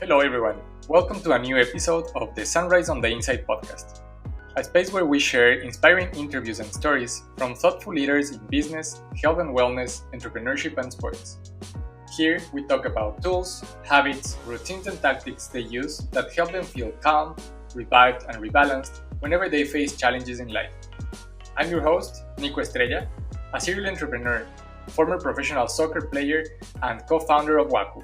Hello everyone, welcome to a new episode of the Sunrise on the Inside podcast, a space where we share inspiring interviews and stories from thoughtful leaders in business, health and wellness, entrepreneurship and sports. Here we talk about tools, habits, routines and tactics they use that help them feel calm, revived and rebalanced whenever they face challenges in life. I'm your host, Nico Estrella, a serial entrepreneur, former professional soccer player and co-founder of Waku.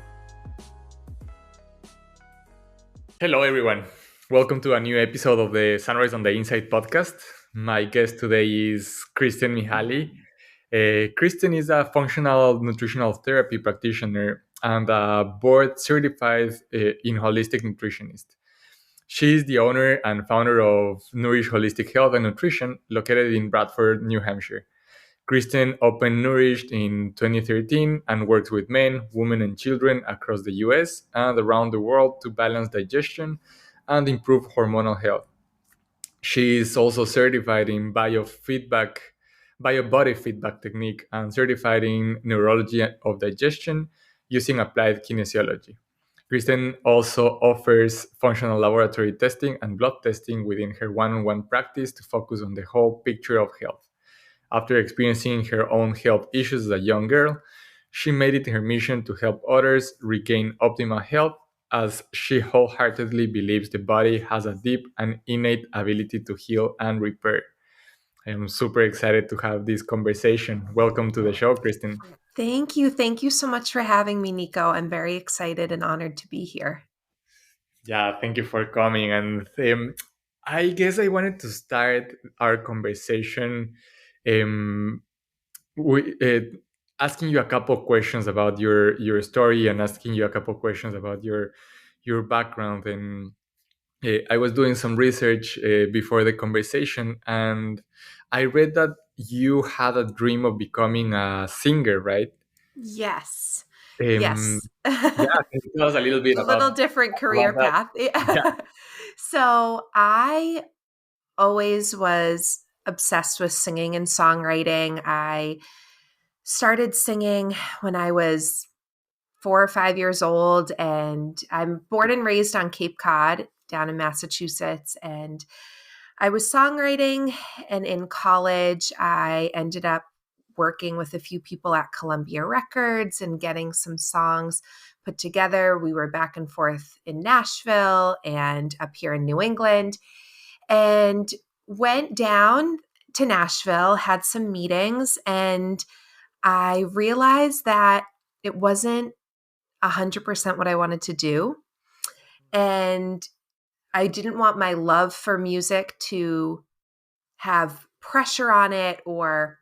Hello, everyone. Welcome to a new episode of the Sunrise on the Inside podcast. My guest today is Kristen Mihaly. Kristen is a functional nutritional therapy practitioner and a board certified in holistic nutritionist. She is the owner and founder of Nourish Holistic Health and Nutrition, located in Bradford, New Hampshire. Kristen opened Nourish in 2013 and works with men, women, and children across the US and around the world to balance digestion and improve hormonal health. She is also certified in bio-body feedback technique and certified in Neurology of Digestion using Applied Kinesiology. Kristen also offers functional laboratory testing and blood testing within her one-on-one practice to focus on the whole picture of health. After experiencing her own health issues as a young girl, she made it her mission to help others regain optimal health, as she wholeheartedly believes the body has a deep and innate ability to heal and repair. I am super excited to have this conversation. Welcome to the show, Kristen. Thank you. Thank you so much for having me, Nico. I'm very excited and honored to be here. Yeah, thank you for coming. And I guess I wanted to start our conversation um, asking you a couple questions about your story and asking you a couple questions about your background. And I was doing some research before the conversation, and I read that you had a dream of becoming a singer, right? Yes. Um, Yes. yeah, can you tell us a little bit A little about different career that? path. Yeah. So I always was obsessed with singing and songwriting. I started singing when I was 4 or 5 years old, and I'm born and raised on Cape Cod down in Massachusetts. And I was songwriting, and in college, I ended up working with a few people at Columbia Records and getting some songs put together. We were back and forth in Nashville and up here in New England, and went down to Nashville, had some meetings, and I realized that it wasn't 100% what I wanted to do. And I didn't want my love for music to have pressure on it or,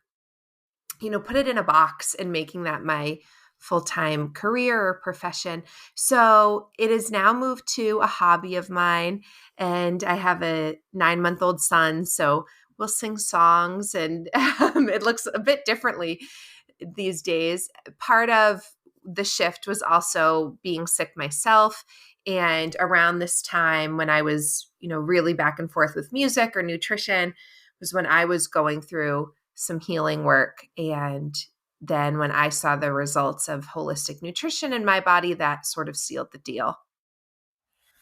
put it in a box and making that my full-time career or profession. So it has now moved to a hobby of mine, and I have a 9-month-old son. So we'll sing songs, and it looks a bit differently these days. Part of the shift was also being sick myself. And around this time when I was, really back and forth with music or nutrition was when I was going through some healing work. And then when I saw the results of holistic nutrition in my body, that sort of sealed the deal.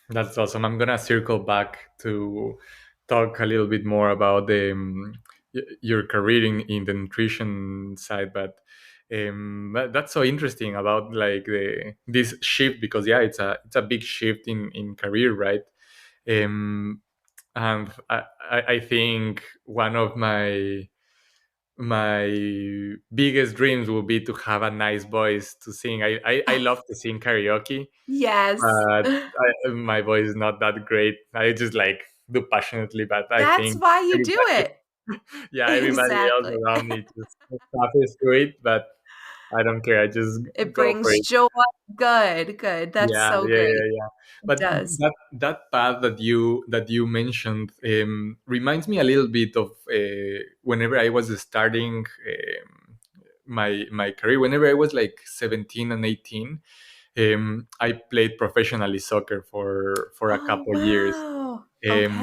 That's awesome. I'm gonna circle back to talk a little bit more about your career in the nutrition side, but that's so interesting about like this shift, because yeah, it's a big shift in career, right? Um, and I think one of my biggest dreams will be to have a nice voice to sing. I love to sing karaoke, Yes. but my voice is not that great. I just like do passionately, but I That's think why you do everybody, it. yeah, everybody else Exactly. around me just suffers through it, but I don't care. I just It go for brings it. joy. Good, good. That's Yeah, so yeah, great. yeah, yeah. It But does. that path that you mentioned reminds me a little bit of whenever I was starting my career. Whenever I was like 17 and 18, I played professionally soccer for a Oh, couple years. wow. Okay, And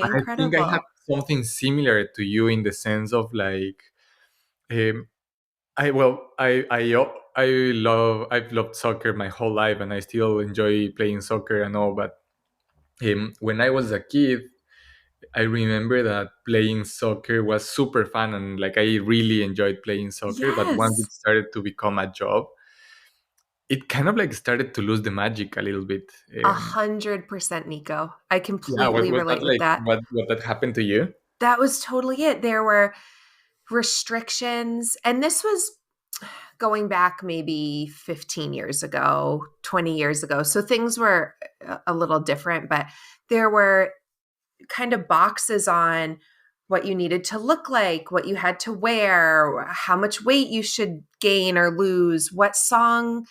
I think I have incredible. something similar to you in the sense of like um, I've loved soccer my whole life, and I still enjoy playing soccer and all. But when I was a kid, I remember that playing soccer was super fun, and like I really enjoyed playing soccer. But once Yes. it started to become a job, it kind of like started to lose the magic a little bit. 100%, Nico. I Yeah, completely was that relate with like that. what that happened to you? That was totally it. There were restrictions, and this was going back maybe 15 years ago, 20 years ago. So things were a little different, but there were kind of boxes on what you needed to look like, what you had to wear, how much weight you should gain or lose, what song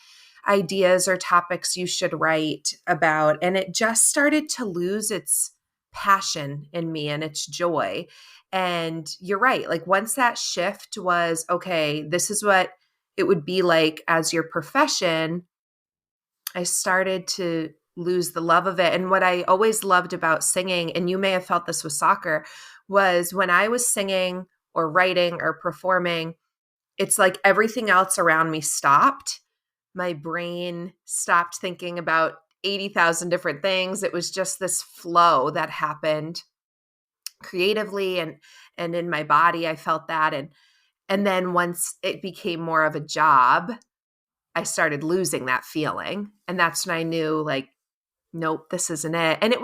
ideas or topics you should write about. And it just started to lose its passion in me and its joy. And you're right. Like once that shift was, okay, this is what it would be like as your profession, I started to lose the love of it. And what I always loved about singing, and you may have felt this with soccer, was when I was singing or writing or performing, it's like everything else around me stopped. My brain stopped thinking about 80,000 different things. It was just this flow that happened creatively and in my body. I felt that. And then once it became more of a job, I started losing that feeling. And that's when I knew, like, nope, this isn't it. And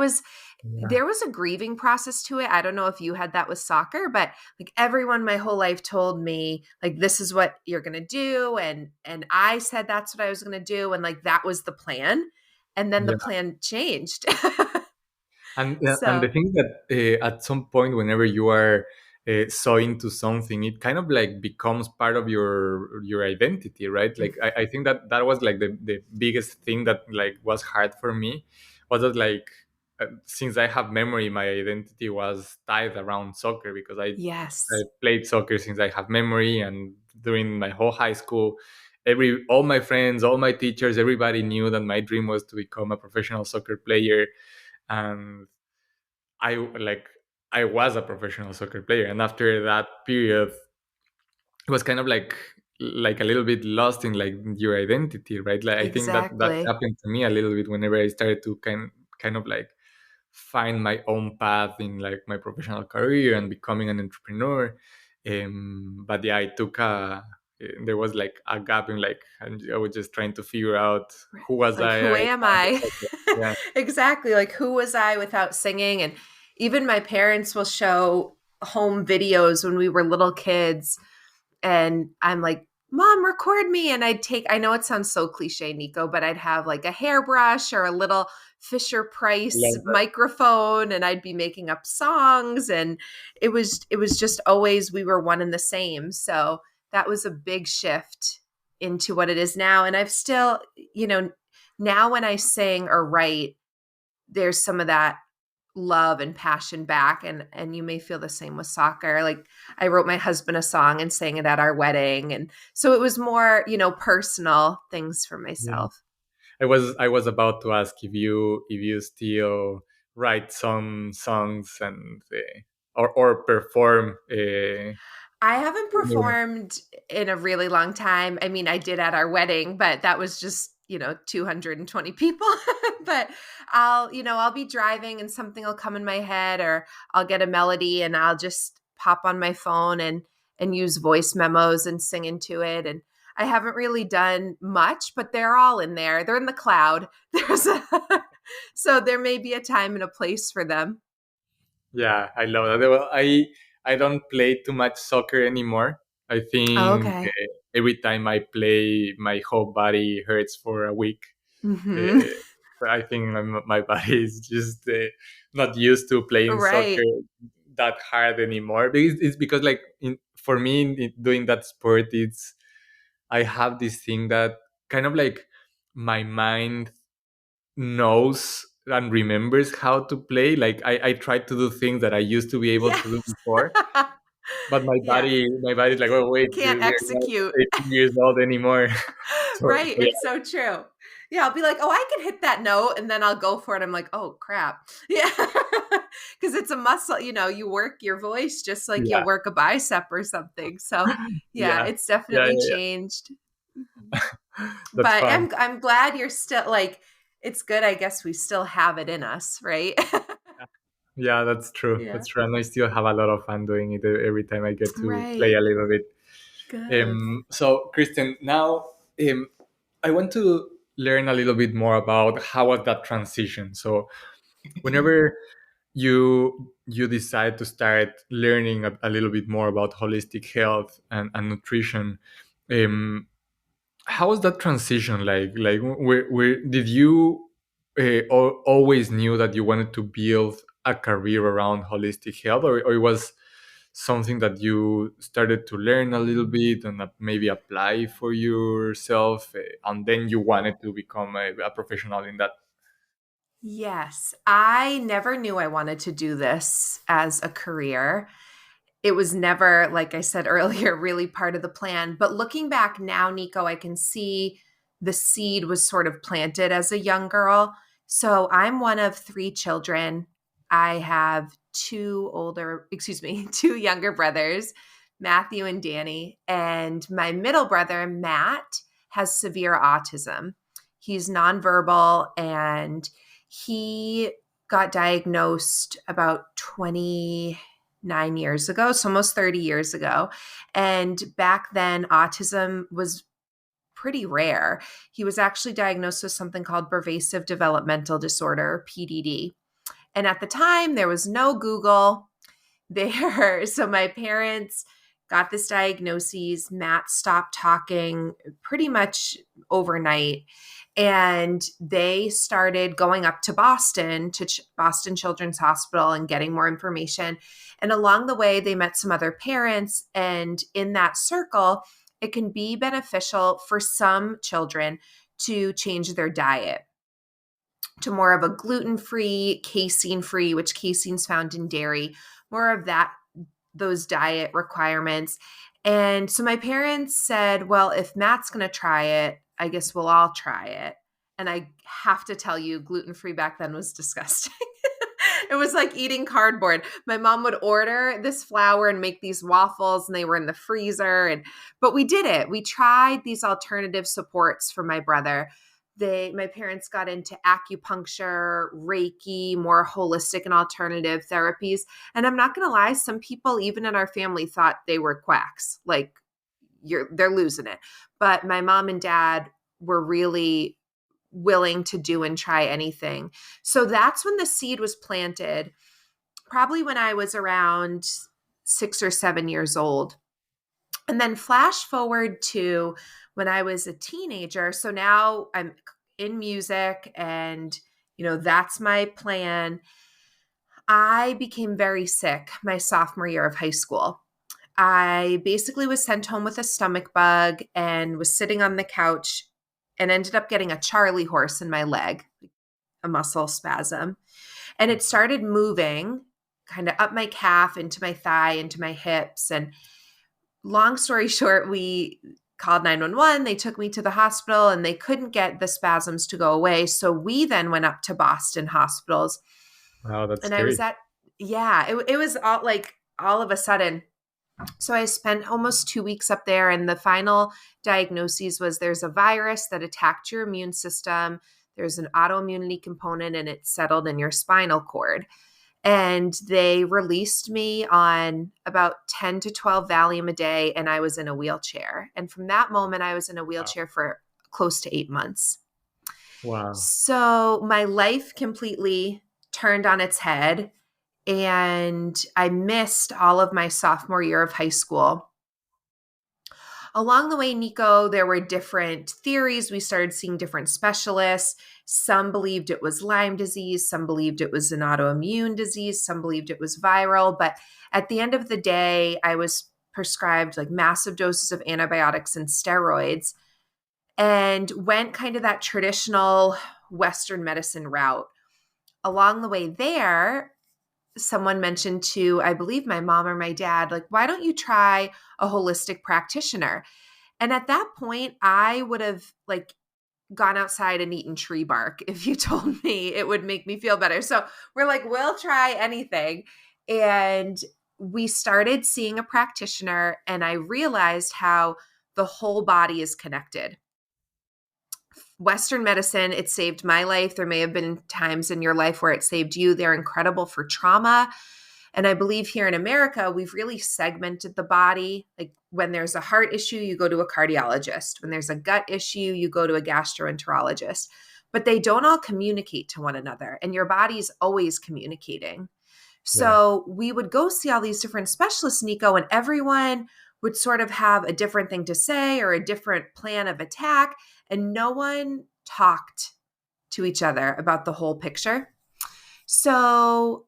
Yeah, there was a grieving process to it. I don't know if you had that with soccer, but like everyone my whole life told me, like, this is what you're going to do. And I said, that's what I was going to do. And like, that was the plan. And then the yeah. plan changed. And the So thing that at some point, whenever you are so into something, it kind of like becomes part of your identity, right? Like I think that that was like the biggest thing that like was hard for me, was that like since I have memory, my identity was tied around soccer because I yes, played soccer since I have memory, and during my whole high school, all my friends, all my teachers, everybody knew that my dream was to become a professional soccer player. And I like I was a professional soccer player, and after that period, it was kind of like a little bit lost in like your identity, right? Like I think that that exactly. happened to me a little bit whenever I started to kind of like find my own path in like my professional career and becoming an entrepreneur. But yeah, I took a there was like a gap in like, and I was just trying to figure out who was Like, who I am outside of I? soccer. Yeah, Exactly. Like, who was I without singing? And even my parents will show home videos when we were little kids. And I'm like, Mom, record me. And I know it sounds so cliche, Nico, but I'd have like a hairbrush or a little Fisher Price love that. microphone, and I'd be making up songs. And it was just always, we were one and the same. So that was a big shift into what it is now. And I've still, you know, now when I sing or write, there's some of that love and passion back. And you may feel the same with soccer. Like I wrote my husband a song and sang it at our wedding. And so it was more, personal things for Yeah. myself. I was about to ask if you still write some songs and or perform. I haven't Anywhere. performed in a really long time. I mean, I did at our wedding, but that was just, 220 people. But I'll be driving and something will come in my head, or I'll get a melody and I'll just pop on my phone and use voice memos and sing into it. And I haven't really done much, but they're all in there. They're in the cloud. There's a so there may be a time and a place for them. Yeah, I love that. Well, I don't play too much soccer anymore. I Oh, think okay. every time I play, my whole body hurts for a week. Hmm. Uh, I think my body is just not used to playing soccer Right. that hard anymore. It's because like for me doing that sport, it's I have this thing that kind of like my mind knows and remembers how to play. Like I try to do things that I used to be able to do Yes. before, but Yeah. my body's like, oh wait, Can't we're not execute. 18 years old anymore. So Right. yeah, It's so true. Yeah, I'll be like, oh, I can hit that note, and then I'll go for it. I'm like, oh crap. Yeah. Because it's a muscle, you work your voice just like you'll Yeah, work a bicep or something. So yeah, yeah, it's yeah, definitely yeah, changed. Mhm. yeah. That's But fun. I'm glad you're still like, it's good. I guess we still have it in us, right? Yeah, that's true. Yeah. That's true. And I still have a lot of fun doing it every time I get to play Right. a little bit. Good. So, Kristen, now I want to learn a little bit more about how was that transition. So, whenever you decide to start learning a little bit more about holistic health and nutrition, um, how was that transition like? Like, where did you always knew that you wanted to build a career around holistic health, or it was something that you started to learn a little bit and maybe apply for yourself, and then you wanted to become a professional in that? Yes, I never knew I wanted to do this as a career. It was never, like I said earlier, really part of the plan. But looking back now, Nico, I can see the seed was sort of planted as a young girl. So I'm one of three children. I have two younger brothers, Matthew and Danny. And my middle brother, Matt, has severe autism. He's nonverbal and he got diagnosed about 29 years ago, so almost 30 years ago. And back then, autism was pretty rare. He was actually diagnosed with something called pervasive developmental disorder, PDD. And at the time, there was no Google there. So my parents got this diagnosis. Matt stopped talking pretty much overnight. And they started going up to Boston, Boston Children's Hospital, and getting more information. And along the way, they met some other parents. And in that circle, it can be beneficial for some children to change their diet to more of a gluten-free, casein-free, which casein's found in dairy, more of that, those diet requirements. And so my parents said, well, if Matt's going to try it, I guess we'll all try it. And I have to tell you, gluten-free back then was disgusting. It was like eating cardboard. My mom would order this flour and make these waffles, and they were in the freezer. But we did it. We tried these alternative supports for my brother. My parents got into acupuncture, Reiki, more holistic and alternative therapies. And I'm not going to lie, some people even in our family thought they were quacks. Like they're losing it. But my mom and dad were really willing to do and try anything. So that's when the seed was planted, probably when I was around 6 or 7 years old. And then flash forward to when I was a teenager. So now I'm in music and, that's my plan. I became very sick my sophomore year of high school. I basically was sent home with a stomach bug and was sitting on the couch and ended up getting a Charlie horse in my leg, a muscle spasm. And it started moving kind of up my calf, into my thigh, into my hips. And long story short, we called 911. They took me to the hospital and they couldn't get the spasms to go away. So we then went up to Boston hospitals. Wow, that's And I was scary. it was all of a sudden. So I spent almost 2 weeks up there, and the final diagnosis was there's a virus that attacked your immune system. There's an autoimmunity component, and it's settled in your spinal cord. And they released me on about 10 to 12 Valium a day, and I was in a wheelchair. And from that moment, I was in a Wow. wheelchair for close to 8 months. Wow. So my life completely turned on its head, and I missed all of my sophomore year of high school. Along the way, Nico, there were different theories. We started seeing different specialists. Some believed it was Lyme disease. Some believed it was an autoimmune disease. Some believed it was viral. But at the end of the day, I was prescribed like massive doses of antibiotics and steroids and went kind of that traditional Western medicine route. Along the way there, someone mentioned to, I believe, my mom or my dad, like, why don't you try a holistic practitioner? And at that point, I would have like gone outside and eaten tree bark if you told me it would make me feel better. So we're like, we'll try anything. And we started seeing a practitioner, and I realized how the whole body is connected. Western medicine, it saved my life. There may have been times in your life where it saved you. They're incredible for trauma. And I believe here in America, we've really segmented the body. Like when there's a heart issue, you go to a cardiologist. When there's a gut issue, you go to a gastroenterologist. But they don't all communicate to one another. And your body's always communicating. Yeah. So we would go see all these different specialists, Nico, and everyone would sort of have a different thing to say or a different plan of attack. And no one talked to each other about the whole picture. So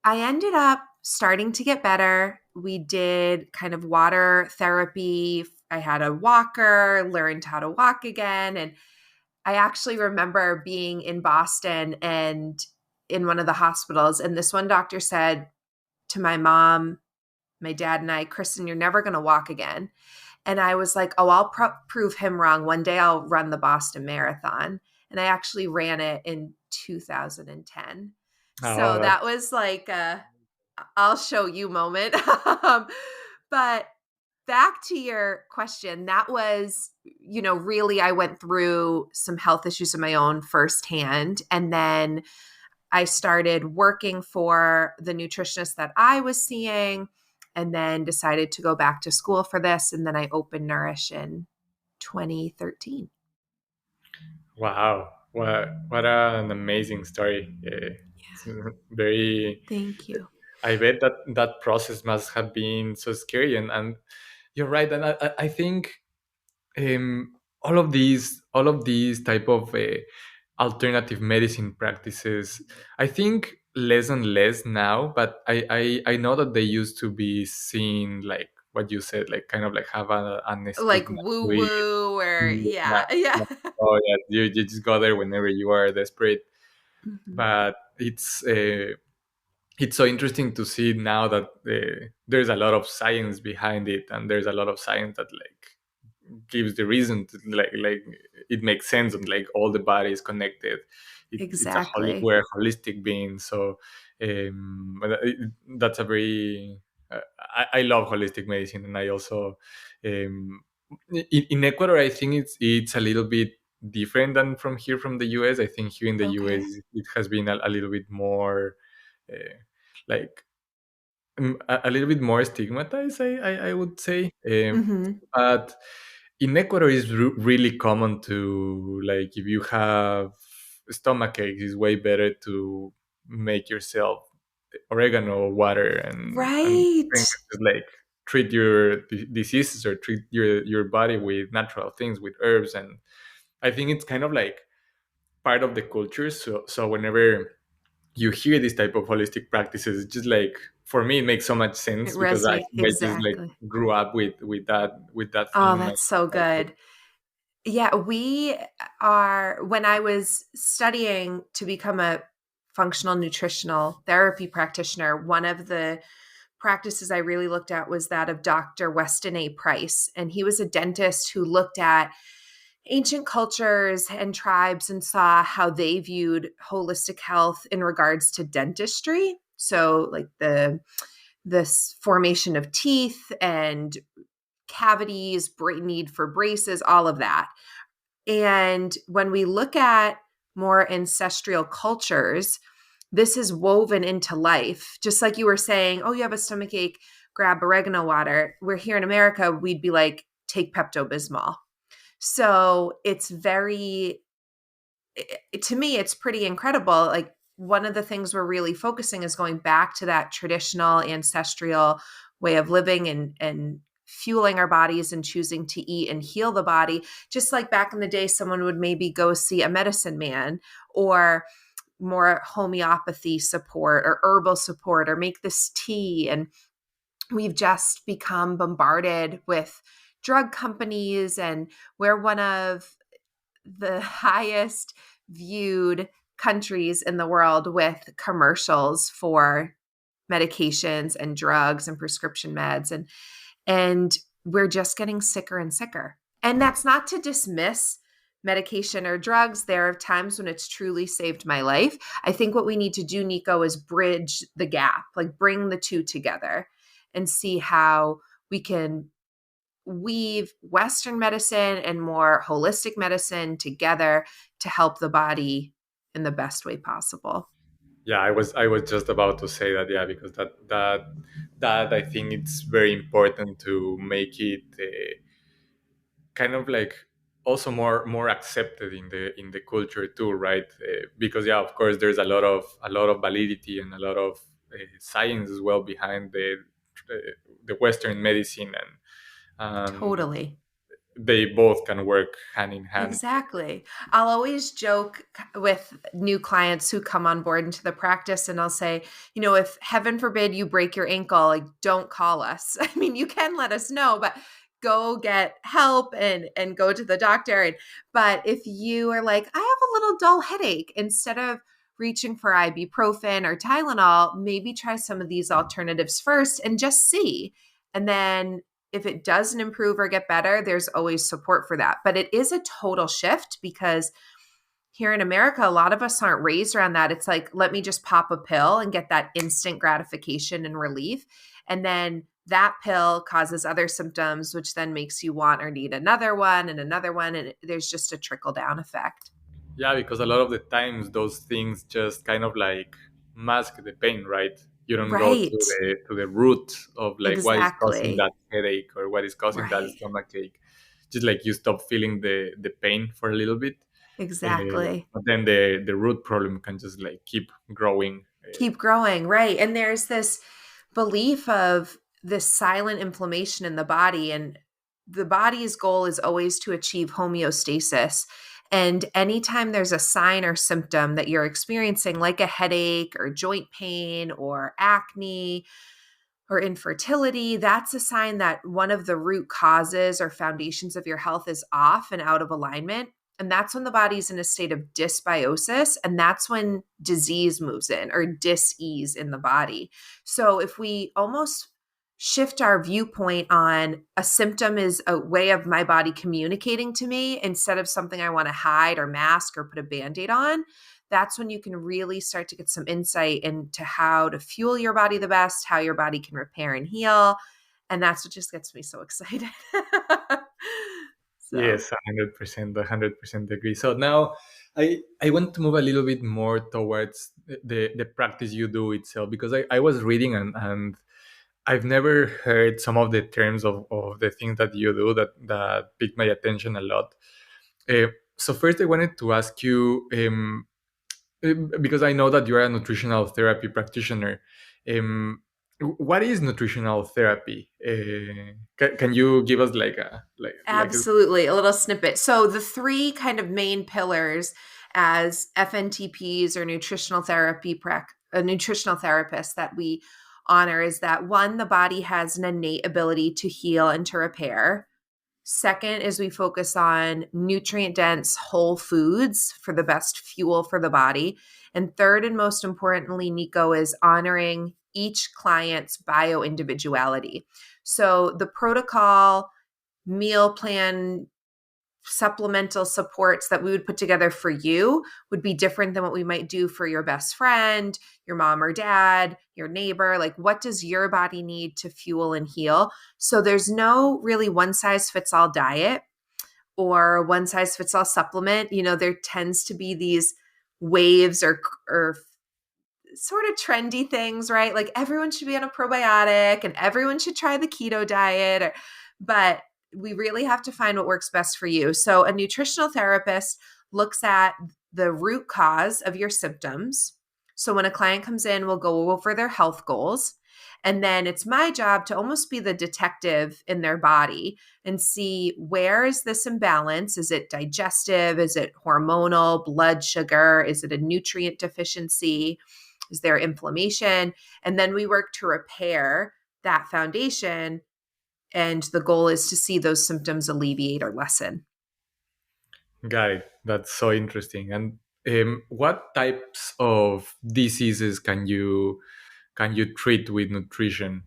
I ended up starting to get better. We did kind of water therapy. I had a walker, learned how to walk again. And I actually remember being in Boston and in one of the hospitals. And this one doctor said to my mom, my dad, and I, Kristen, you're never going to walk again. And I was like, oh, I'll prove him wrong. One day I'll run the Boston Marathon. And I actually ran it in 2010. So Oh, that was like a I'll show you moment. But back to your question, that was, really I went through some health issues of my own firsthand. And then I started working for the nutritionist that I was seeing, and then decided to go back to school for this. And then I opened Nourish in 2013. wow. What an amazing story. It's very, Thank you. I bet that process must have been so scary. And you're right. And I think all of these type of alternative medicine practices, I think less and less now, but I know that they used to be seen like what you said, like kind of like have an Like stigma woo to it. woo or Yeah, yeah. yeah. Oh yeah, you just go there whenever you are desperate. Mhm. But it's so interesting to see now that there's a lot of science behind it, and there's a lot of science that like gives the reason to like it makes sense, and like all the body is connected. It's a Exactly. we're a holistic being. So but that's a very I love holistic medicine. And I also um, in Ecuador, I think it's a little bit different than from here from the US. I think here in the US Okay. it has been a little bit more like a little bit more stigmatized, I would say. Mhm. But in Ecuador, it's really common to, like, if you have stomach aches, it's way better to make yourself oregano water and Right. drink it, just like treat your diseases or treat your body with natural things, with herbs. And I think it's kind of like part of the culture. So whenever you hear this type of holistic practices, it's just like, for me it makes so much It sense because I resonates think I just like exactly. grew up with that thing Oh, in my that's so childhood. good. Yeah, we are when I was studying to become a functional nutritional therapy practitioner, one of the practices I really looked at was that of Dr. Weston A. Price. And he was a dentist who looked at ancient cultures and tribes and saw how they viewed holistic health in regards to dentistry. So, like this formation of teeth and cavities, need for braces, all of that. And when we look at more ancestral cultures, this is woven into life. Just like you were saying, oh, you have a stomach ache, grab oregano water. We're here in America, we'd be like, take Pepto Bismol. So it's to me, it's pretty incredible. Like one of the things we're really focusing is going back to that traditional ancestral way of living and fueling our bodies and choosing to eat and heal the body. Just like back in the day, someone would maybe go see a medicine man or more homeopathy support or herbal support or make this tea. And we've just become bombarded with drug companies, and we're one of the highest viewed countries in the world with commercials for medications and drugs and prescription meds, and we're just getting sicker and sicker. And that's not to dismiss medication or drugs. There are times when it's truly saved my life. I think what we need to do, Nico, is bridge the gap, like bring the two together and see how we can weave Western medicine and more holistic medicine together to help the body in the best way possible. Yeah, I was just about to say that. Yeah, because that I think it's very important to make it kind of like also more accepted in the culture too, right? Because yeah, of course, there's a lot of validity and a lot of science as well behind uh, the Western medicine, and Totally. they both can work hand in hand. Exactly. I'll always joke with new clients who come on board into the practice, and I'll say, if heaven forbid you break your ankle, like don't call us. I mean, you can let us know, but go get help and go to the doctor. But if you are like, I have a little dull headache, instead of reaching for ibuprofen or Tylenol, maybe try some of these alternatives first and just see. And then if it doesn't improve or get better, there's always support for that. But it is a total shift because here in America, a lot of us aren't raised around that. It's like, let me just pop a pill and get that instant gratification and relief. And then that pill causes other symptoms, which then makes you want or need another one and another one. And there's just a trickle down effect. Yeah, because a lot of the times those things just kind of like mask the pain, right? You don't go to Right. the root of like what is causing Exactly. that headache or what is causing that Right. stomach ache. Just like you stop feeling the pain for a little bit, Exactly. but then the root problem can just like keep growing. Keep growing. Right. And there's this belief of this silent inflammation in the body, and the body's goal is always to achieve homeostasis. And anytime there's a sign or symptom that you're experiencing, like a headache or joint pain or acne or infertility, that's a sign that one of the root causes or foundations of your health is off and out of alignment. And that's when the body's in a state of dysbiosis. And that's when disease moves in, or dis-ease in the body. So if we almost shift our viewpoint on a symptom is a way of my body communicating to me instead of something I want to hide or mask or put a band-aid on, that's when you can really start to get some insight into how to fuel your body the best, how your body can repair and heal. And that's what just gets me so excited. So, Yes, 100%, 100% agree. So now I want to move a little bit more towards the practice you do itself, because I was reading, and I've never heard some of the terms of the things that you do that piqued my attention a lot. Uh, so first I wanted to ask you, because I know that you're a nutritional therapy practitioner. Um, what is nutritional therapy? Can you give us like a, absolutely, a little snippet. So, the three kind of main pillars as FNTPs or nutritional therapists that we honor is that one, the body has an innate ability to heal and to repair. Second is we focus on nutrient dense whole foods for the best fuel for the body. And third, and most importantly, Nico, is honoring each client's bio individuality. So the protocol, meal plan, supplemental supports that we would put together for you would be different than what we might do for your best friend, your mom or dad, your neighbor. Like, what does your body need to fuel and heal? So there's no really one size fits all diet or one size fits all supplement. There tends to be these waves or sort of trendy things, right? Like everyone should be on a probiotic and everyone should try the keto diet, but we really have to find what works best for you. So a nutritional therapist looks at the root cause of your symptoms. So when a client comes in, we'll go over their health goals. And then it's my job to almost be the detective in their body and see, where is this imbalance? Is it digestive? Is it hormonal, blood sugar? Is it a nutrient deficiency? Is there inflammation? And then we work to repair that foundation. And the goal is to see those symptoms alleviate or lessen. got it? That's so interesting. And what types of diseases can you treat with nutrition?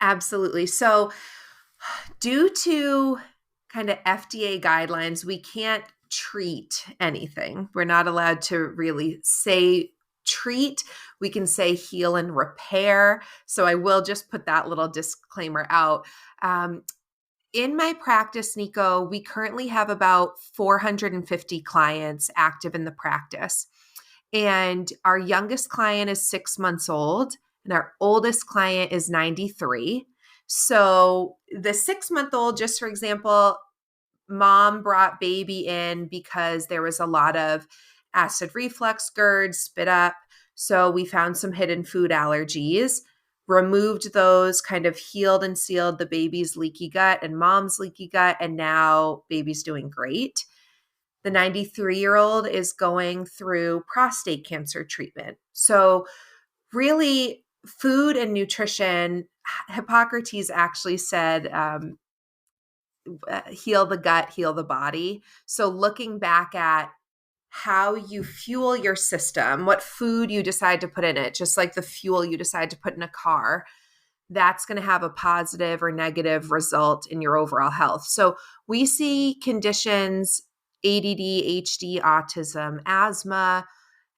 Absolutely. So, due to kind of FDA guidelines, we can't treat anything. We're not allowed to really say treat. We can say heal and repair. So I will just put that little disclaimer out. In my practice, Nico, we currently have about 450 clients active in the practice. And our youngest client is 6 months old, and our oldest client is 93. So the 6 month old, just for example, mom brought baby in because there was a lot of acid reflux, GERD, spit up. So we found some hidden food allergies, removed those, kind of healed and sealed the baby's leaky gut and mom's leaky gut. And now baby's doing great. The 93-year-old is going through prostate cancer treatment. So really, food and nutrition, Hippocrates actually said, heal the gut, heal the body. So looking back at how you fuel your system, what food you decide to put in it, just like the fuel you decide to put in a car, that's going to have a positive or negative result in your overall health. So we see conditions, ADD, HD, autism, asthma,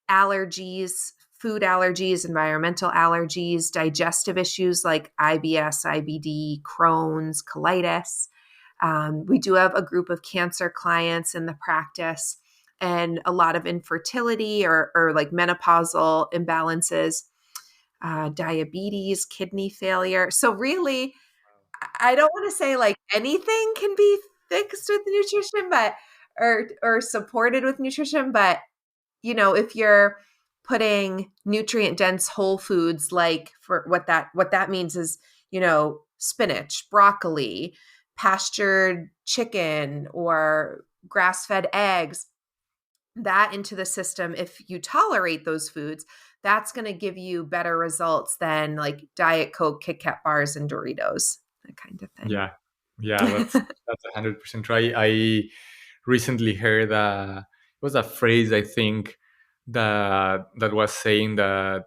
allergies, food allergies, environmental allergies, digestive issues like IBS, IBD, Crohn's, colitis. We do have a group of cancer clients in the practice, and a lot of infertility or like menopausal imbalances, diabetes, kidney failure. So really, I don't want to say like anything can be fixed with nutrition, but or supported with nutrition, but if you're putting nutrient dense whole foods, like for what that means is, spinach, broccoli, pastured chicken, or grass-fed eggs, that into the system, if you tolerate those foods, that's going to give you better results than like Diet Coke, Kit Kat bars, and Doritos, that kind of thing. Yeah, yeah, that's 100% right. I recently heard it was a phrase, I think, that was saying that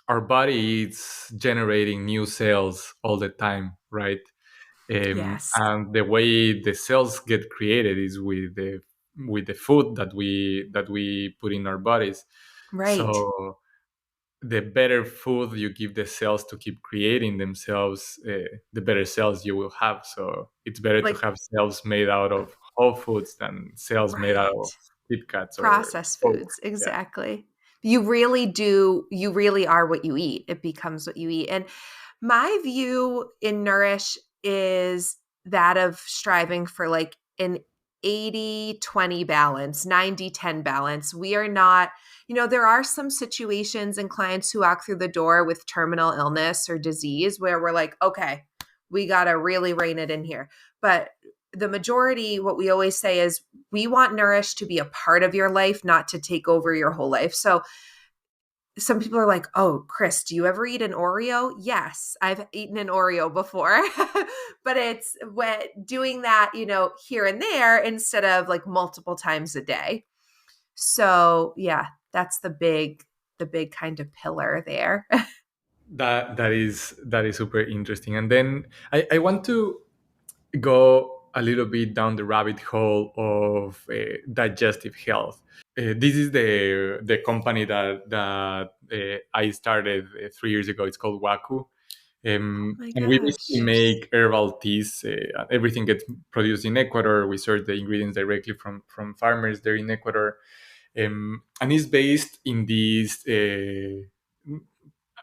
our body is generating new cells all the time, right? Yes. And the way the cells get created is with the food that we put in our bodies. Right. So the better food you give the cells to keep creating themselves, the better cells you will have. So it's better to Like, have cells made out of whole foods than cells made out of right. Kit Kats or Processed Coke. foods, Yeah, exactly. You really are what you eat. It becomes what you eat. And my view in Nourish is that of striving for like an 80-20 balance, 90-10 balance. We are not, there are some situations and clients who walk through the door with terminal illness or disease where we're like, okay, we got to really rein it in here. But the majority, what we always say is we want Nourish to be a part of your life, not to take over your whole life. So some people are like, oh, Chris, do you ever eat an Oreo? Yes, I've eaten an Oreo before, but it's doing that, here and there instead of like multiple times a day. So yeah, that's the big kind of pillar there. that is super interesting. And then I want to go a little bit down the rabbit hole of digestive health. This is the company that I started 3 years ago. It's called Waku, Oh my and we basically gosh. make herbal teas. Everything gets produced in Ecuador. We source the ingredients directly from farmers there in Ecuador, and it's based in this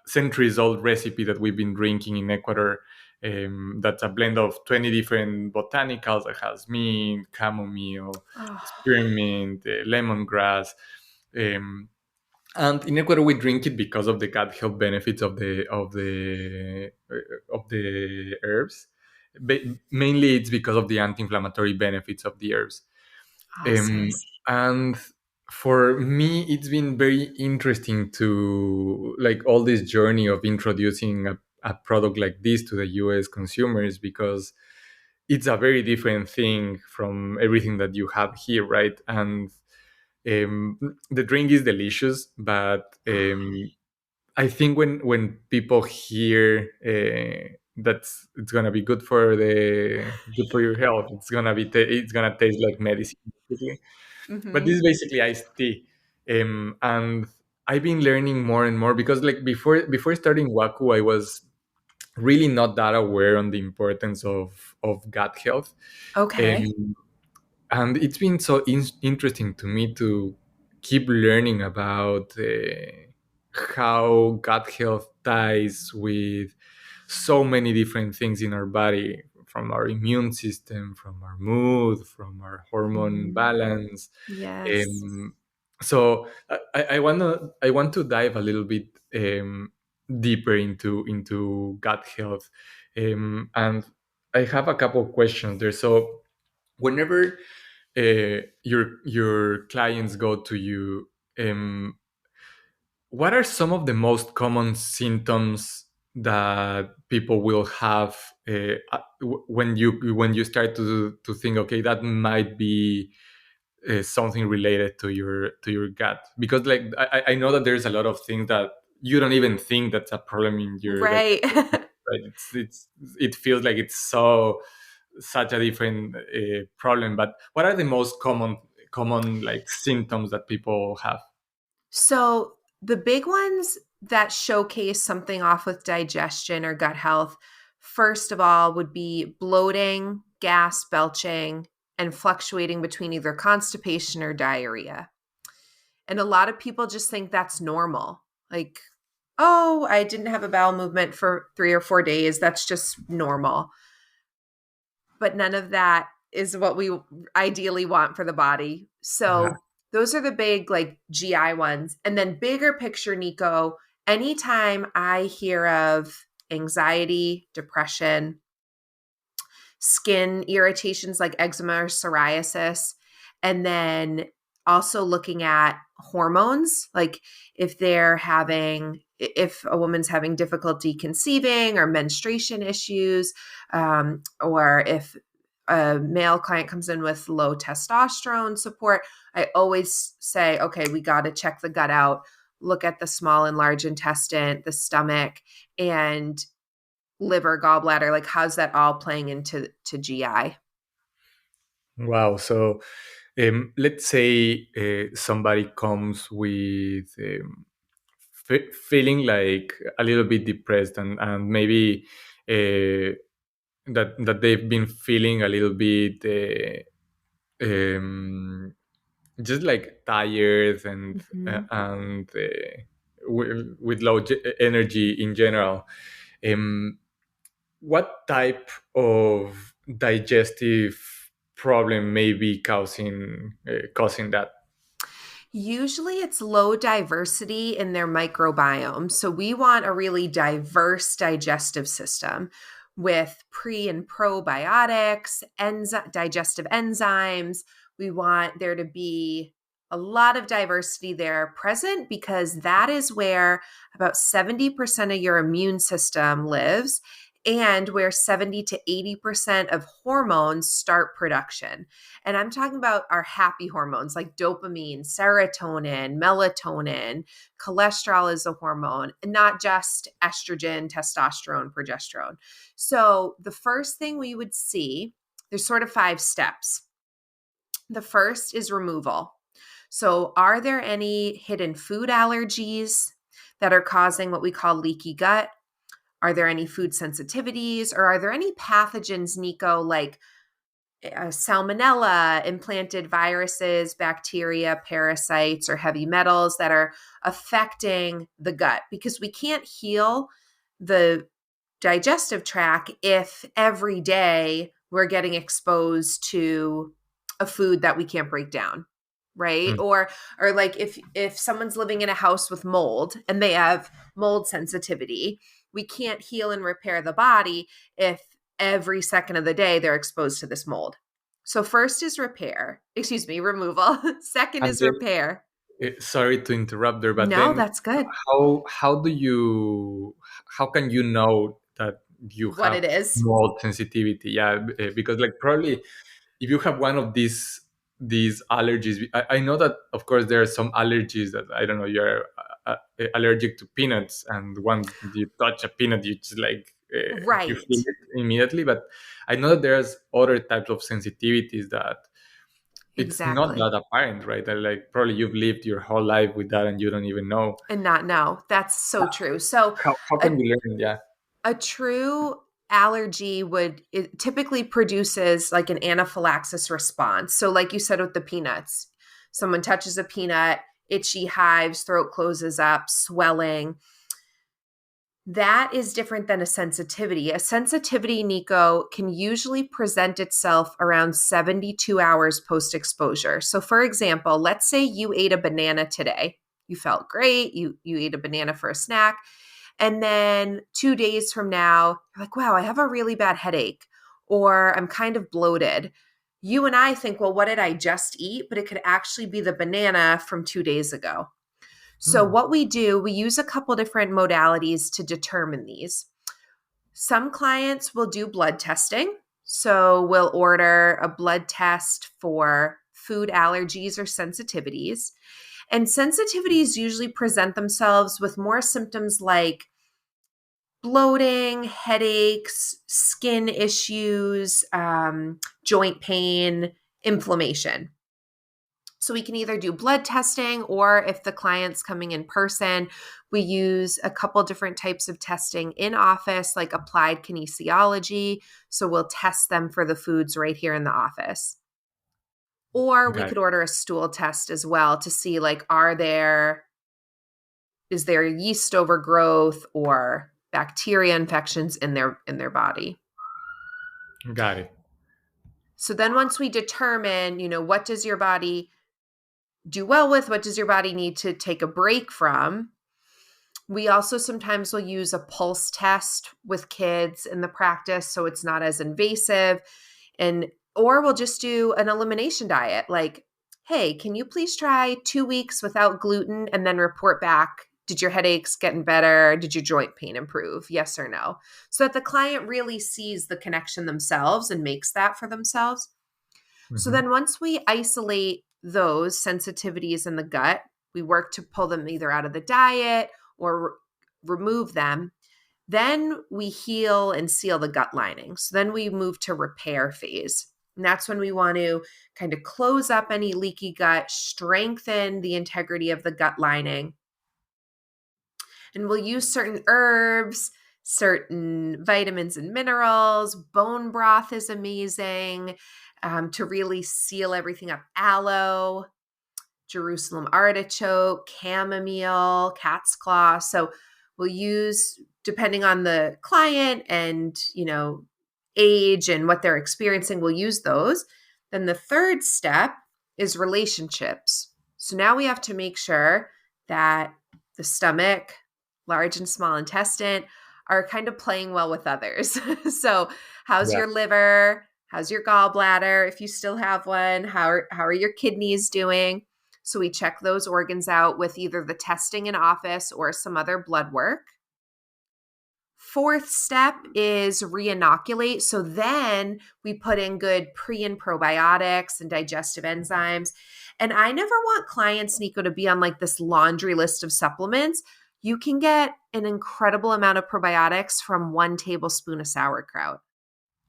centuries old recipe that we've been drinking in Ecuador. That's a blend of 20 different botanicals that has mint, chamomile, Oh, spearmint, lemongrass. Um, and in Ecuador, we drink it because of the gut health benefits of the herbs. Mainly, it's because of the anti-inflammatory benefits of the herbs. awesome. And for me, it's been very interesting to like all this journey of introducing a product like this to the US consumers, because it's a very different thing from everything that you have here, right? And the drink is delicious, but I think when people hear that's it's gonna be good for your health. It's gonna it's gonna taste like medicine, basically. But this Mm-hmm. is basically iced tea, and I've been learning more and more because like before starting Waku, I was really not that aware on the importance of gut health. Okay. Um, and it's been so interesting to me to keep learning about how gut health ties with so many different things in our body, from our immune system, from our mood, from our hormone Mhm. balance. Yes. So I want to dive a little bit deeper into gut health, and I have a couple of questions there. So whenever your clients go to you, what are some of the most common symptoms that people will have when you start to think, okay, that might be something related to your gut? Because like I know that there's a lot of things that you don't even think that's a problem in your Right. digestive system, right? It feels like it's such a different problem. But what are the most common like symptoms that people have? So, the big ones that showcase something off with digestion or gut health, first of all, would be bloating, gas, belching, and fluctuating between either constipation or diarrhea. And a lot of people just think that's normal. Like, oh, I didn't have a bowel movement for 3 or 4 days. That's just normal. But none of that is what we ideally want for the body. Yeah. So those are the big like GI ones. And then bigger picture, Nico, anytime I hear of anxiety, depression, skin irritations like eczema or psoriasis, and then also looking at hormones, like if a woman's having difficulty conceiving or menstruation issues, or if a male client comes in with low testosterone support, I always say, okay, we got to check the gut out, look at the small and large intestine, the stomach, and liver, gallbladder. Like, how's that all playing into GI? Wow. So let's say somebody comes with feeling like a little bit depressed, and maybe that they've been feeling a little bit just like tired Mhm. with low energy in general. Um, what type of digestive problem may be causing that? Usually it's low diversity in their microbiome. So we want a really diverse digestive system with pre and probiotics, digestive enzymes. We want there to be a lot of diversity there present because that is where about 70% of your immune system lives and where 70 to 80% of hormones start production. And I'm talking about our happy hormones like dopamine, serotonin, melatonin. Cholesterol is a hormone, not just estrogen, testosterone, progesterone. So the first thing we would see, there's sort of 5 steps. The first is removal. So, are there any hidden food allergies that are causing what we call leaky gut? Are there any food sensitivities, or are there any pathogens, Nico, like salmonella, implanted viruses, bacteria, parasites, or heavy metals that are affecting the gut? Because we can't heal the digestive tract if every day we're getting exposed to a food that we can't break down, right? Mm. Or like if someone's living in a house with mold and they have mold sensitivity, we can't heal and repair the body if every second of the day they're exposed to this mold. So first is removal. Second And is then, repair. sorry to interrupt there, but No, then that's good. how can you know that you What have it is. mold sensitivity? Yeah, because like probably if you have one of these allergies, I know that of course there are some allergies that I don't know, you're allergic to peanuts, and once you touch a peanut, you just like you feel Right. it immediately. But I know that there's other types of sensitivities that it's not Exactly. that apparent, right? That like probably you've lived your whole life with that and you don't even know. And not know. That's so true. So How a, can you learn? Yeah. a true allergy would it typically produces like an anaphylaxis response. So like you said with the peanuts, someone touches a peanut, itchy hives, throat closes up, swelling. That is different than a sensitivity. A sensitivity, Nico, can usually present itself around 72 hours post exposure. So, for example, let's say you ate a banana today. You felt great. You ate a banana for a snack. And then 2 days from now, you're like, wow, I have a really bad headache, or I'm kind of bloated. You and I think, well, what did I just eat? But it could actually be the banana from 2 days ago. So, Hmm. what we do, we use a couple different modalities to determine these. Some clients will do blood testing. So, we'll order a blood test for food allergies or sensitivities. And sensitivities usually present themselves with more symptoms like bloating, headaches, skin issues, joint pain, inflammation. So we can either do blood testing, or if the client's coming in person, we use a couple different types of testing in office, like applied kinesiology. So we'll test them for the foods right here in the office. Or we Got could it. order a stool test as well to see like is there yeast overgrowth or bacteria infections in their body. Got it. So then once we determine, what does your body do well with, what does your body need to take a break from, we also sometimes will use a pulse test with kids in the practice so it's not as invasive, and or we'll just do an elimination diet like, hey, can you please try 2 weeks without gluten and then report back, did your headaches getting better, did your joint pain improve, yes or no, so that the client really sees the connection themselves and makes that for themselves. So Hmm. then once we isolate those sensitivities in the gut, we work to pull them either out of the diet or remove them. Then we heal and seal the gut lining. So then we move to repair phase. And that's when we want to kind of close up any leaky gut, strengthen the integrity of the gut lining. And we'll use certain herbs, certain vitamins and minerals. Bone broth is amazing to really seal everything up. Aloe, Jerusalem artichoke, chamomile, cat's claw. So we'll use, depending on the client and, age and what they're experiencing, we'll use those. Then the third step is relationships. So now we have to make sure that the stomach, large and small intestine are kind of playing well with others. So, how's Yeah. your liver? How's your gallbladder? If you still have one, how are your kidneys doing? So we check those organs out with either the testing in office or some other blood work. Fourth step is reinoculate. So then we put in good pre and probiotics and digestive enzymes. And I never want clients, Nico, to be on like this laundry list of supplements. You can get an incredible amount of probiotics from 1 tablespoon of sauerkraut,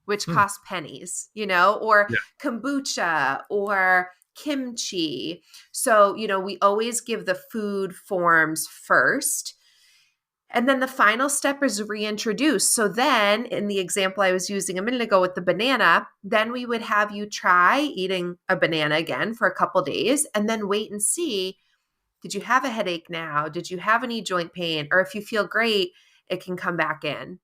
which Hmm. costs pennies, or Yeah. kombucha or kimchi. So, we always give the food forms first. And then the final step is reintroduce. So then, in the example I was using a minute ago with the banana, then we would have you try eating a banana again for a couple days and then wait and see, did you have a headache now? Did you have any joint pain? Or if you feel great, it can come back in.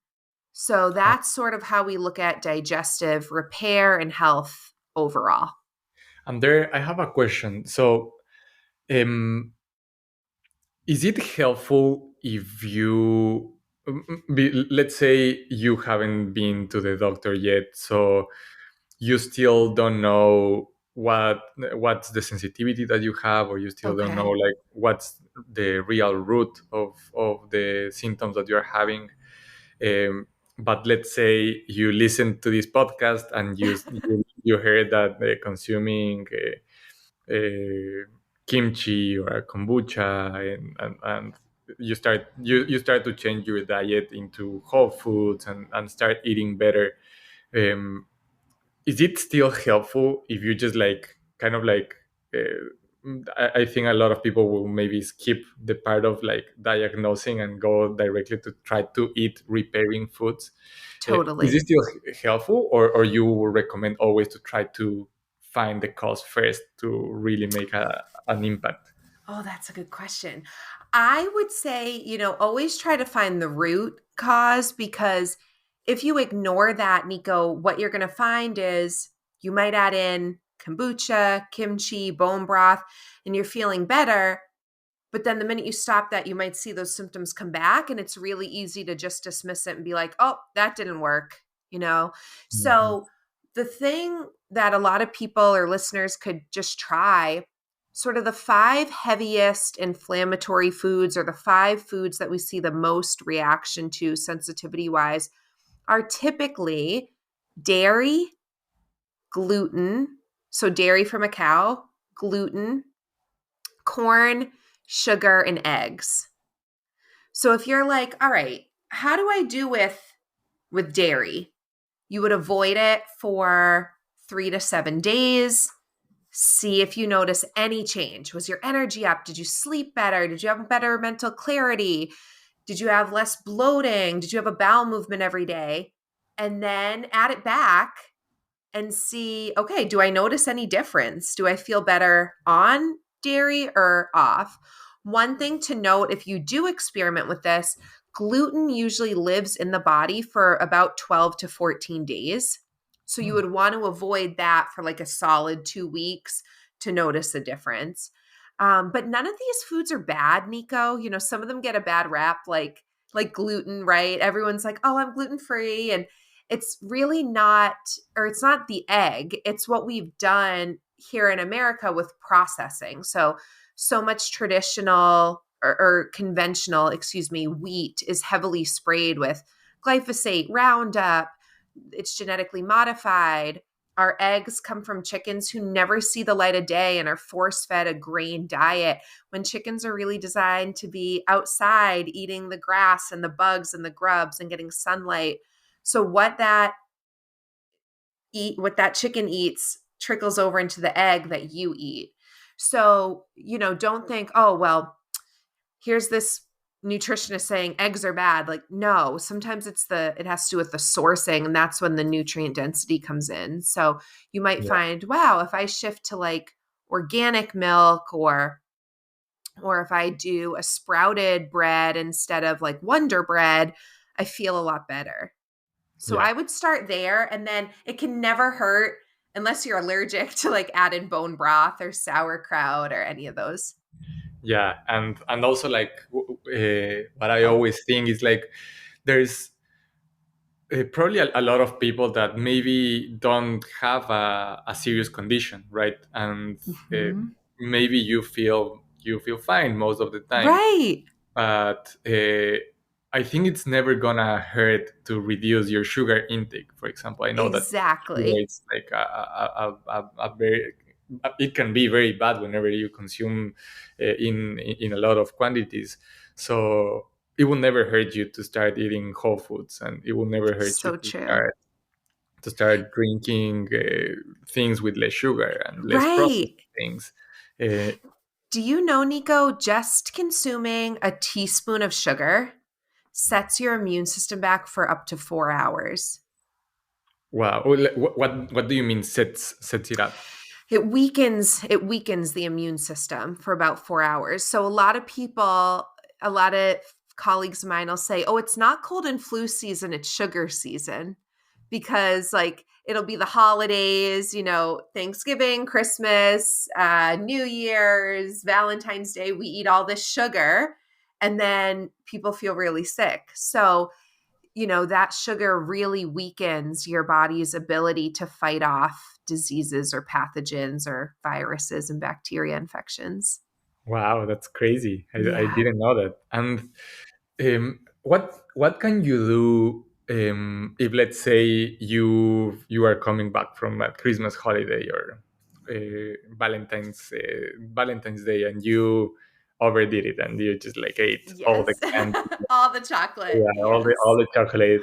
So that's sort of how we look at digestive repair and health overall. And there, I have a question. So, um, is it helpful if let's say you haven't been to the doctor yet, so you still don't know what's the sensitivity that you have, or you still don't know Okay. like what's the real root of the symptoms that you're having. Um, but let's say you listen to this podcast and you heard that consuming kimchi or a kombucha and you start to change your diet into whole foods and start eating better. um, is it still helpful if you just like kind of like I think a lot of people will maybe skip the part of like diagnosing and go directly to try to eat repairing foods. Is it Totally. still helpful, or you would recommend always to try to find the cause first to really make an impact? Oh, that's a good question. I would say, always try to find the root cause, because if you ignore that, Nico, what you're going to find is you might add in kombucha, kimchi, bone broth, and you're feeling better. But then the minute you stop that, you might see those symptoms come back, and it's really easy to just dismiss it and be like, oh, that didn't work, you know? Mhm. So the thing that a lot of people or listeners could just try, sort of the five heaviest inflammatory foods, or the five foods that we see the most reaction to sensitivity wise, are typically dairy, gluten, so dairy from a cow, gluten, corn, sugar, and eggs. So if you're like, all right, how do I do with dairy? You would avoid it for 3 to 7 days. See if you notice any change. Was your energy up? Did you sleep better? Did you have better mental clarity? Did you have less bloating? Did you have a bowel movement every day? And then add it back and see, okay, do I notice any difference? Do I feel better on dairy or off? One thing to note, if you do experiment with this, gluten usually lives in the body for about 12 to 14 days. So you would want to avoid that for like a solid 2 weeks to notice a difference. But none of these foods are bad, Nico. Some of them get a bad rap, like gluten, right? Everyone's like, "Oh, I'm gluten free," and it's really not, or it's not the egg. It's what we've done here in America with processing. So much traditional or conventional, excuse me, wheat is heavily sprayed with glyphosate, Roundup. It's genetically modified. Our eggs come from chickens who never see the light of day and are force fed a grain diet, when chickens are really designed to be outside eating the grass and the bugs and the grubs and getting sunlight. So what that chicken eats trickles over into the egg that you eat. So, don't think, oh, well, here's this nutritionist saying eggs are bad. Like, no, sometimes it has to do with the sourcing, and that's when the nutrient density comes in. So you might Yeah. find, wow, if I shift to like organic milk, or if I do a sprouted bread instead of like Wonder Bread, I feel a lot better. So Yeah. I would start there, and then it can never hurt unless you're allergic to like add in bone broth or sauerkraut or any of those. Yeah, and also like what I always think is like there's probably a lot of people that maybe don't have a serious condition, right? And Mhm. maybe you feel fine most of the time, Right. but I think it's never gonna hurt to reduce your sugar intake. For example, I know that sugar Exactly. is like a very it can be very bad whenever you consume in a lot of quantities. So it will never hurt you to start eating whole foods, and it will never hurt you So true. to start drinking things with less sugar and less processed Right. things. Uh, Do you know, Nico, just consuming a teaspoon of sugar sets your immune system back for up to 4 hours? wow, well, what do you mean sets it up? It weakens the immune system for about 4 hours. So a lot of colleagues of mine will say, "Oh, it's not cold and flu season, it's sugar season." Because like it'll be the holidays, Thanksgiving, Christmas, New Year's, Valentine's Day, we eat all this sugar, and then people feel really sick. So that sugar really weakens your body's ability to fight off diseases or pathogens or viruses and bacteria infections. Wow, that's crazy. I Yeah. didn't know that. And what can you do if, let's say, you are coming back from a Christmas holiday or Valentine's Day, and you overdid it and you just like ate all the Yes. candy, All the chocolate. yeah, all Yes. the chocolate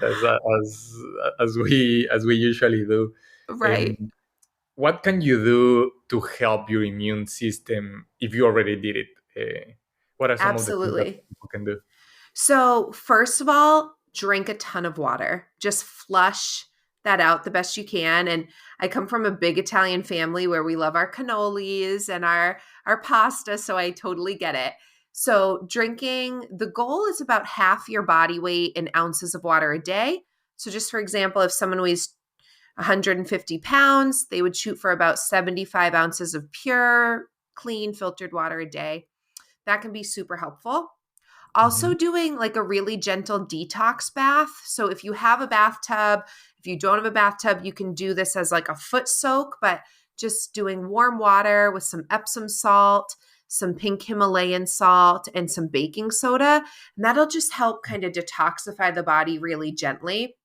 as we usually do. Right. What can you do to help your immune system if you already did it? What are some of the things that Absolutely. people can do? So, first of all, drink a ton of water. Just flush that out the best you can. And I come from a big Italian family where we love our cannolis and our pasta, so I totally get it. So, drinking, the goal is about half your body weight in ounces of water a day. So, just for example, if someone weighs 150 pounds, they would shoot for about 75 ounces of pure, clean, filtered water a day. That can be super helpful. Also, Mhm. doing like a really gentle detox bath. So, if you have a bathtub, if you don't have a bathtub, you can do this as like a foot soak, but just doing warm water with some Epsom salt, some pink Himalayan salt, and some baking soda. And that'll just help kind of detoxify the body really gently.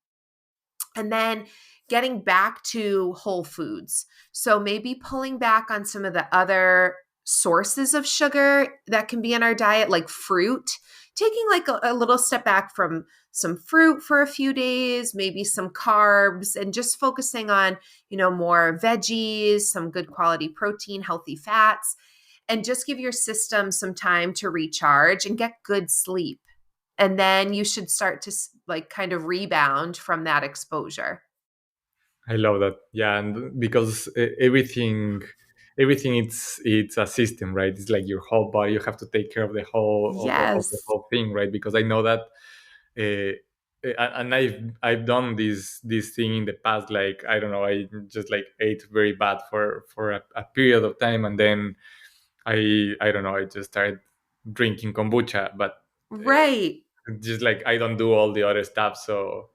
And then getting back to whole foods. So maybe pulling back on some of the other sources of sugar that can be in our diet, like fruit, taking like a little step back from some fruit for a few days, maybe some carbs, and just focusing on, more veggies, some good quality protein, healthy fats, and just give your system some time to recharge and get good sleep. And then you should start to like kind of rebound from that exposure. I love that. Yeah, and because everything it's a system, right? It's like your whole body. You have to take care of the of the Yes. whole thing, right? Because I know that, and I've done this thing in the past. Like I don't know, I just like ate very bad for a period of time, and then I don't know, I just started drinking kombucha, but Right. just like I don't do all the other stuff, so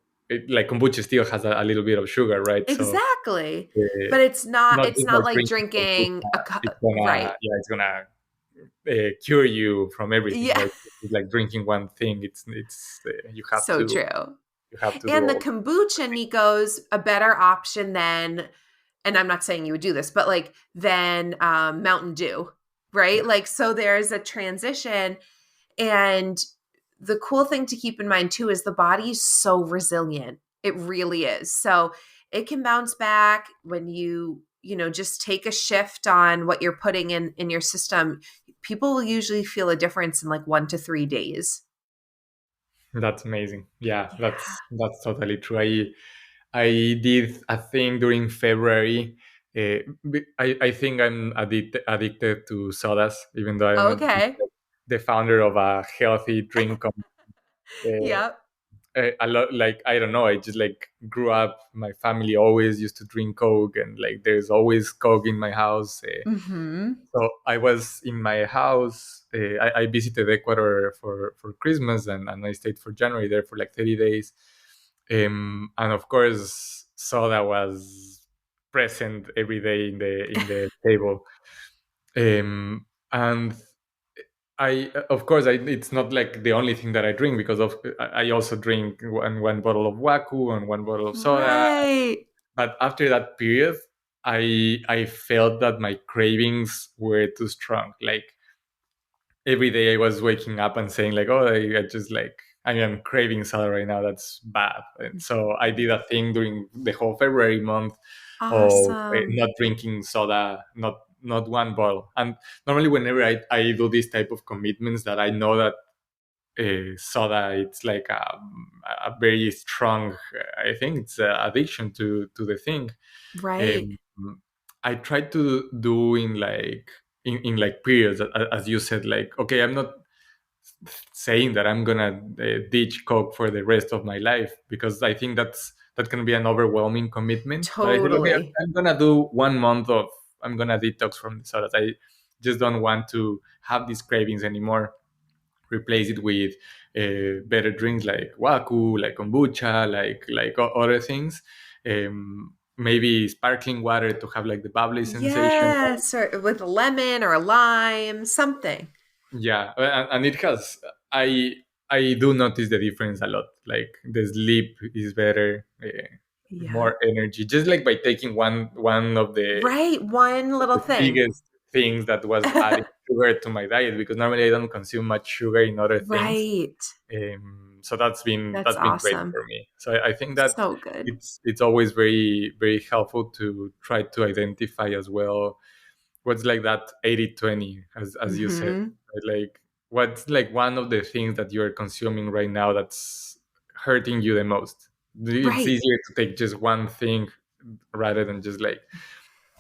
like kombucha still has a little bit of sugar, right? So Exactly. uh, But it's not not it's just by not like drinking drinking kombucha, it's right. gonna, yeah, it's gonna cure you from everything, Yeah. right? It's like drinking one thing. So true. you have to do And the all. kombucha, Nico's a better option than, and I'm not saying you would do this, but like than Mountain Dew, right? Yeah, Like, so there's a transition. And the cool thing to keep in mind too is the body's so resilient. It really is. So it can bounce back when you just take a shift on what you're putting in your system. People will usually feel a difference in like 1 to 3 days. that's amazing. Yeah, Yeah. that's totally true. I did a thing during February. I think I'm addicted to sodas, even though I'm not Okay. the founder of a healthy drink company. Uh, Yep. a lot, like I don't know. I just like grew up. My family always used to drink Coke, and like there's always Coke in my house. Mhm. So I was in my house. I visited Ecuador for Christmas, and I stayed for January there for like 30 days. And of course, soda was present every day in the table. And of course, it's not like the only thing that I drink, because I also drink one bottle of Waku and one bottle of soda. Right. But after that period, I felt that my cravings were too strong. Like every day I was waking up and saying like, oh, I just like I am craving soda right now. That's bad. And so I did a thing during the whole February month of Awesome. not drinking soda, not one bottle. And normally whenever I do this type of commitments, that I know that soda, it's like a very strong, I think it's addiction to the thing. Right. um, I try to do in like periods, as you said, like okay, I'm not saying that I'm gonna ditch Coke for the rest of my life, because I think that can be an overwhelming commitment. But I said, okay, Totally. I'm gonna do 1 month of, I'm gonna detox from the sodas. I just don't want to have these cravings anymore. Replace it with better drinks like Waku, like kombucha, like other things. Maybe sparkling water to have like the bubbly sensation. Yes, or with a lemon or a lime, something. Yeah, and it has. I do notice the difference a lot. Like the sleep is better, Yeah. more energy. Just like by taking one of Right, one little the thing. biggest things that was adding sugar to my diet, because normally I don't consume much sugar in other things. Right. So that's been That's great awesome. for me. So I think that So good. it's always very, very helpful to try to identify as well what's like that 80-20, as you said, Hmm. right? Like what's like one of the things that you're consuming right now that's hurting you the most. It's Right. easier to take just one thing rather than just like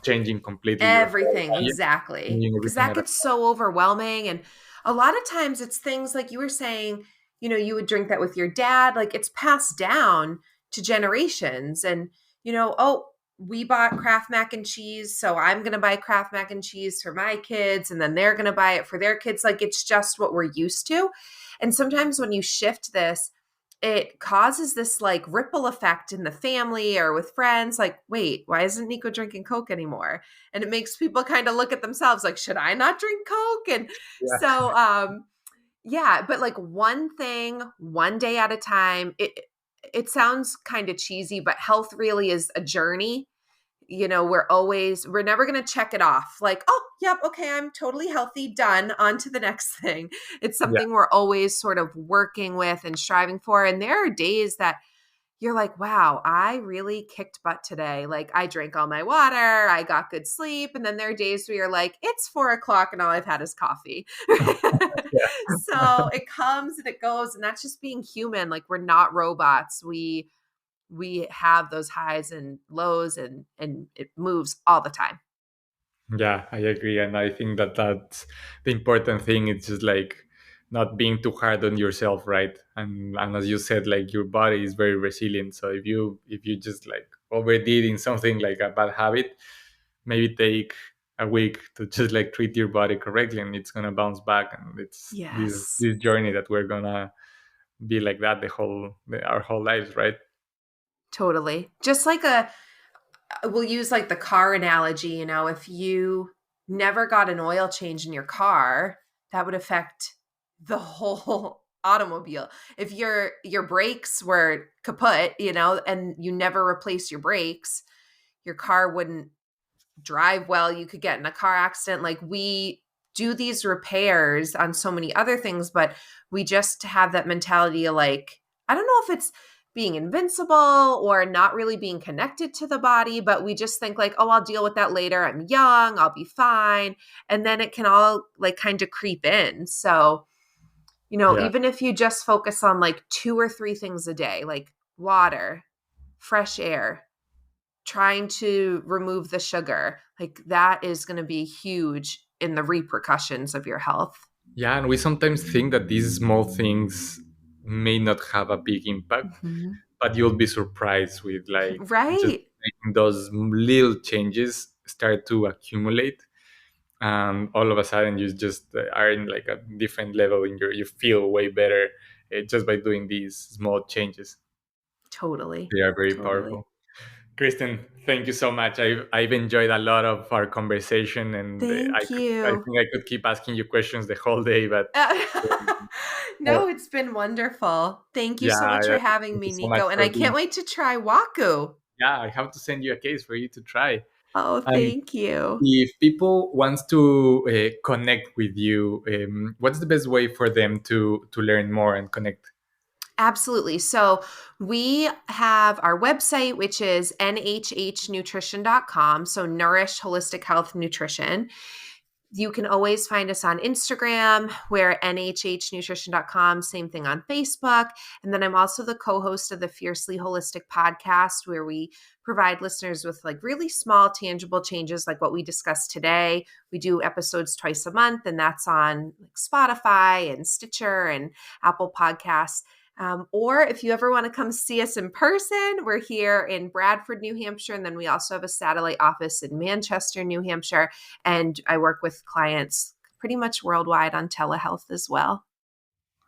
changing completely your whole Everything, diet, exactly. changing Because everything that at a gets so overwhelming. And a lot of times it's things like you were saying, you would drink that with your dad. Like it's passed down to generations. And, oh, we bought Kraft mac and cheese. So I'm going to buy Kraft mac and cheese for my kids. And then they're going to buy it for their kids. Like it's just what we're used to. And sometimes when you shift this, it causes this like ripple effect in the family or with friends. Like, wait, why isn't Nico drinking Coke anymore? And it makes people kind of look at themselves like, should I not drink Coke? And yeah. so, yeah, but like one thing, one day at a time. It sounds kind of cheesy, but health really is a journey. We're never going to check it off like, oh, yep, okay, I'm totally healthy, done, on to the next thing. It's Yeah. something we're always sort of working with and striving for. And there are days that you're like, wow, I really kicked butt today. Like I drank all my water, I got good sleep. And then there are days where you're like, it's 4 o'clock and all I've had is coffee. Yeah. So it comes and it goes. And that's just being human. Like we're not robots. We have those highs and lows, and it moves all the time. Yeah, I agree, and I think that that's the important thing. It's just like not being too hard on yourself, right? And as you said, like your body is very resilient. So if you just like overdid in something like a bad habit, maybe take a week to just like treat your body correctly, and it's gonna bounce back. And it's this Yes, this journey that we're gonna be like that our whole lives, right? totally. Just like we'll use like the car analogy, if you never got an oil change in your car, that would affect the whole automobile. If your brakes were kaput, and you never replace your brakes, your car wouldn't drive well. You could get in a car accident. Like we do these repairs on so many other things, but we just have that mentality of like, I don't know if it's being invincible or not really being connected to the body, but we just think like, oh, I'll deal with that later. I'm young, I'll be fine. And then it can all like kind of creep in. So, Yeah. even if you just focus on like 2 or 3 things a day, like water, fresh air, trying to remove the sugar, like that is going to be huge in the repercussions of your health. Yeah, and we sometimes think that these small things may not have a big impact, Mhm. but you'll be surprised with like just Right. making those little changes start to accumulate, and all of a sudden you just are in like a different level in you feel way better just by doing these small changes. Totally. They are very Totally. powerful. Kristen, thank you so much. I've enjoyed a lot of our conversation, and Thank I you. think I could keep asking you questions the whole day, but um, No, it's been wonderful. Thank you so yeah, much for having thank you me, so much Nico. And for I can't being. wait to try Waku. Yeah, I have to send you a case for you to try. Oh, And thank you. if people wants to connect with you, what's the best way for them to learn more and connect? Absolutely. So we have our website, which is nhhnutrition.com. So Nourish Holistic Health Nutrition. You can always find us on Instagram. We're nhhnutrition.com. Same thing on Facebook. And then I'm also the co-host of the Fiercely Holistic podcast, where we provide listeners with like really small, tangible changes like what we discussed today. We do episodes twice a month, and that's on like Spotify and Stitcher and Apple Podcasts. Or if you ever want to come see us in person, we're here in Bradford, New Hampshire. And then we also have a satellite office in Manchester, New Hampshire. And I work with clients pretty much worldwide on telehealth as well.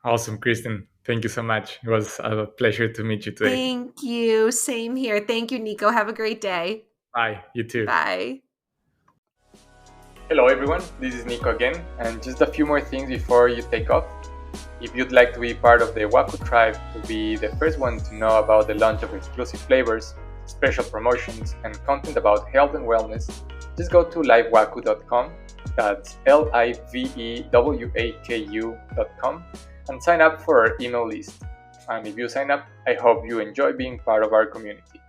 Awesome, Kristen. Thank you so much. It was a pleasure to meet you today. Thank you. Same here. Thank you, Nico. Have a great day. Bye. You too. Bye. Hello, everyone. This is Nico again, and just a few more things before you take off. If you'd like to be part of the Waku tribe to be the first one to know about the launch of exclusive flavors, special promotions, and content about health and wellness, just go to livewaku.com that's livewaku.com, and sign up for our email list. And if you sign up, I hope you enjoy being part of our community.